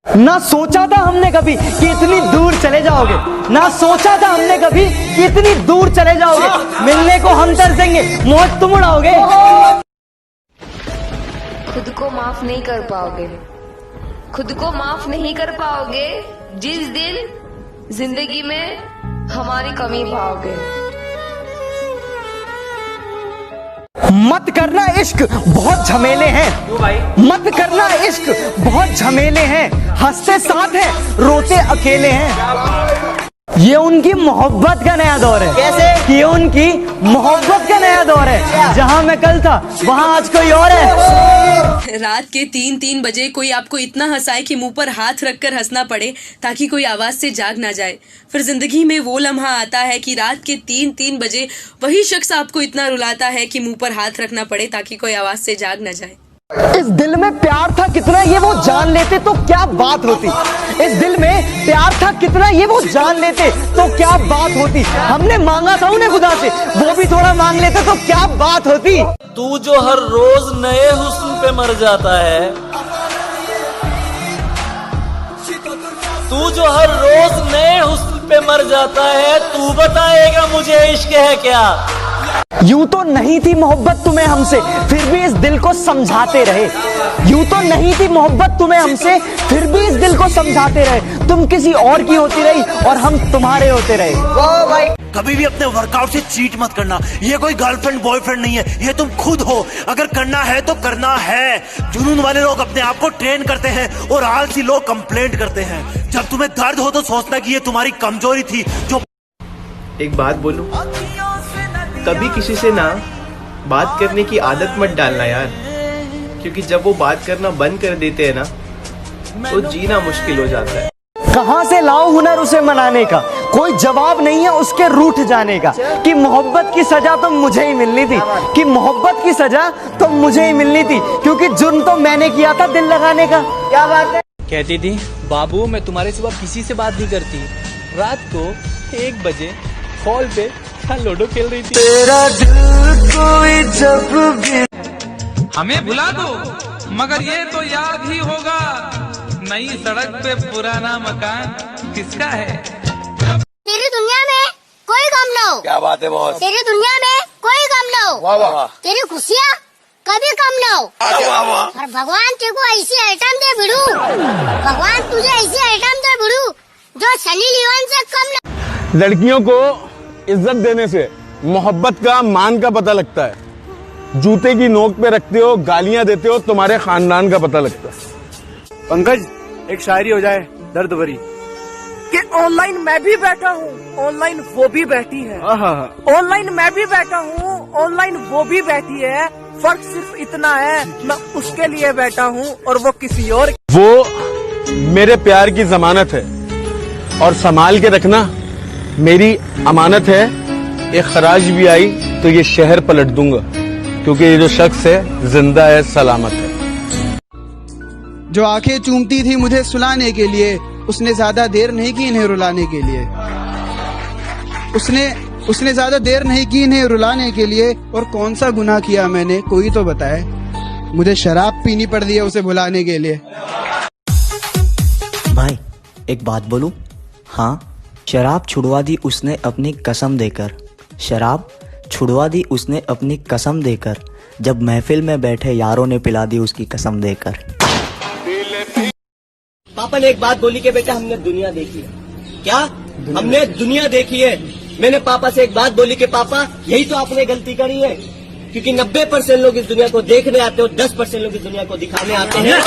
ना सोचा था हमने कभी कि इतनी दूर चले जाओगे, ना सोचा था हमने कभी कि इतनी दूर चले जाओगे। मिलने को हम तरसेंगे, मौत तुम उड़ाओगे। खुद को माफ नहीं कर पाओगे, खुद को माफ नहीं कर पाओगे जिस दिन जिंदगी में हमारी कमी पाओगे। मत करना इश्क बहुत झमेले हैं, मत करना इश्क बहुत झमेले हैं। हंसते साथ हैं, रोते अकेले हैं। ये उनकी मोहब्बत का नया दौर है। कैसे? ये उनकी मोहब्बत का नया दौर है। जहां मैं कल था वहां आज कोई और है। रात के 3-3 बजे कोई आपको इतना हंसाए कि मुंह पर हाथ रखकर हंसना पड़े ताकि कोई आवाज से जाग ना जाए। फिर जिंदगी में वो लम्हा आता है कि रात के 3-3 बजे वही शख्स आपको इतना रुलाता है कि मुंह पर हाथ रखना पड़े ताकि कोई आवाज से जाग ना जाए। इस दिल में प्यार था कितना ये वो जान लेते तो क्या बात होती। इस दिल में प्यार था कितना ये वो जान लेते तो क्या बात होती। हमने मांगा था उन्हें खुदा से, वो भी थोड़ा मांग लेते तो क्या बात होती। तू जो हर रोज नए हुस्न पे मर जाता है, तू जो हर रोज नए हुस्न पे मर जाता है, तू बताएगा मुझे इश्क है क्या। यूं तो नहीं थी मोहब्बत तुम्हें हमसे, फिर भी इस दिल को समझाते रहे। यूं तो नहीं थी मोहब्बत तुम्हें हमसे, फिर भी इस दिल को समझाते रहे। तुम किसी और की होती रही और हम तुम्हारे होते रहे। कभी भी अपने वर्कआउट से चीट मत करना। ये कोई गर्लफ्रेंड बॉयफ्रेंड नहीं है, ये तुम खुद हो। अगर करना है तो करना है। जुनून वाले लोग अपने आप को ट्रेन करते हैं और आलसी लोग कंप्लेंट करते हैं। जब तुम्हें दर्द हो तो सोचना कि ये तुम्हारी कमजोरी थी। जो एक बात बोलूं, कभी किसी से ना बात करने की आदत मत डालना यार, क्योंकि जब वो बात करना बंद कर देते हैं ना तो जीना मुश्किल हो जाता है। कहां से लाऊं हुनर उसे मनाने का, कोई जवाब नहीं है उसके रूठ जाने का। कि मोहब्बत की सजा तो मुझे ही मिलनी थी, कि मोहब्बत की सजा तो मुझे ही मिलनी थी, क्योंकि जुर्म तो मैंने किया था दिल लगाने का। क्या बात है। कहती थी बाबू मैं तुम्हारे सिवा किसी से बात नहीं करती। रात को 1 बजे कॉल पे लूडो खेल रही थी। तेरा दिल कोई जब भी हमें भुला दो मगर ये तो याद ही होगा, नई सड़क पे पुराना मकान किसका है। तेरी दुनिया में कोई गम ना हो। क्या बात है बॉस। तेरी दुनिया में कोई गम ना हो। वाह वाह। तेरी खुशियाँ कभी कम ना हो। और भगवान तेरे को ऐसी आइटम दे भिड़ू, भगवान तुझे ऐसी आइटम दे भिड़ू जो सनी लियोन से कम ना। लड़कियों को इज्जत देने से मोहब्बत का मान का पता लगता है। जूते की नोक पे रखते हो, गालियां देते हो, तुम्हारे खानदान का पता लगता है। पंकज एक शायरी हो जाए दर्द भरी कि ऑनलाइन मैं भी बैठा हूँ, ऑनलाइन वो भी बैठी है। ऑनलाइन मैं भी बैठा हूँ, ऑनलाइन वो भी बैठी है। फर्क सिर्फ इतना है मैं उसके लिए बैठा हूँ और वो किसी और। वो मेरे प्यार की जमानत है और संभाल के रखना मेरी अमानत है। एक खराज भी आई तो ये शहर पलट दूंगा, क्योंकि ये जो शख्स है जिंदा है, सलामत है। जो आंखें चूमती थी मुझे सुलाने के लिए, उसने ज्यादा देर नहीं की इन्हें रुलाने के लिए। उसने ज्यादा देर नहीं की इन्हें रुलाने के लिए। और कौन सा गुनाह किया मैंने कोई तो बताए, मुझे शराब पीनी पड़ रही है उसे भुलाने के लिए। भाई एक बात बोलूं, हाँ शराब छुड़वा दी उसने अपनी कसम देकर, शराब छुड़वा दी उसने अपनी कसम देकर। जब महफिल में बैठे यारों ने पिला दी उसकी कसम देकर। पापा ने एक बात बोली कि बेटा हमने दुनिया देखी है। क्या हमने दुनिया देखी है। मैंने पापा से एक बात बोली कि पापा यही तो आपने गलती करी है, क्योंकि 90% लोग इस दुनिया को देखने आते हो, 10% लोग इस दुनिया को दिखाने आते हैं।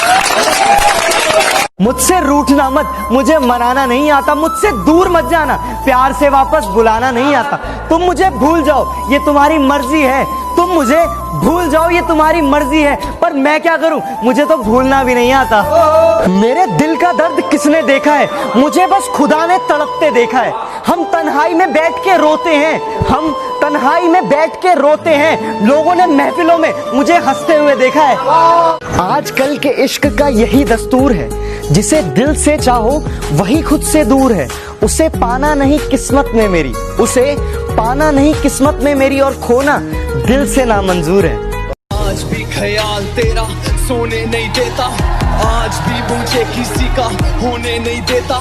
मुझसे रूठना मत, मुझे मनाना नहीं आता। मुझसे दूर मत जाना, प्यार से वापस बुलाना नहीं आता। तुम मुझे भूल जाओ ये तुम्हारी मर्जी है, तुम मुझे भूल जाओ ये तुम्हारी मर्जी है। पर मैं क्या करूं, मुझे तो भूलना भी नहीं आता। मेरे दिल का दर्द किसने देखा है, मुझे बस खुदा ने तड़पते देखा है। हम तन्हाई में बैठ के रोते हैं, हम तन्हाई में बैठ के रोते हैं। लोगों ने महफिलों में मुझे हंसते हुए देखा है। आजकल के इश्क का यही दस्तूर है, जिसे दिल से चाहो वही खुद से दूर है। उसे पाना नहीं किस्मत में मेरी, उसे पाना नहीं किस्मत में मेरी, और खोना दिल से नामंजूर है। आज भी ख्याल तेरा सोने नहीं देता। आज भी मुझे किसी का होने नहीं देता,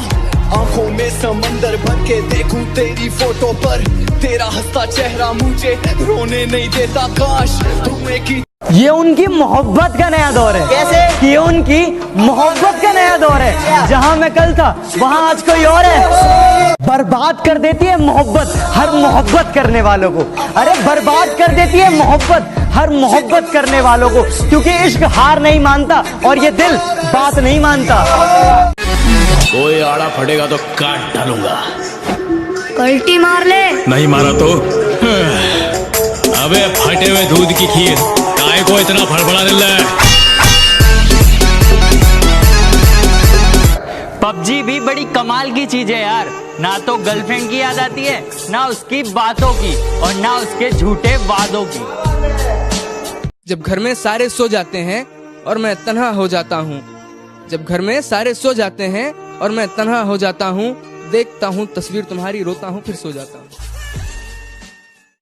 आंखों में समंदर भर के देखूं तेरी फोटो पर, तेरा हंसता चेहरा मुझे रोने नहीं देता, काश तुम एक ये उनकी मोहब्बत का नया दौर है। कैसे? ये उनकी मोहब्बत का नया दौर है। जहां मैं कल था वहां आज कोई और है। बर्बाद कर देती है मोहब्बत हर मोहब्बत करने वालों को। अरे बर्बाद कर देती है मोहब्बत हर मोहब्बत करने वालों को, क्योंकि इश्क हार नहीं मानता और ये दिल बात नहीं मानता। कोई आड़ा फटेगा तो काट डालूंगा। कल्टी मार ले। नहीं मारा तो अबे फटे हुए दूध की खीर काय को इतना फड़फड़ा रहा है। पबजी भी बड़ी कमाल की चीज है यार, ना तो गर्लफ्रेंड की याद आती है, ना उसकी बातों की, और ना उसके झूठे वादों की। जब घर में सारे सो जाते हैं और मैं तन्हा हो जाता हूँ, जब घर में सारे सो जाते हैं और मैं तन्हा हो जाता हूँ, देखता हूँ तस्वीर तुम्हारी, रोता हूँ फिर सो जाता हूँ।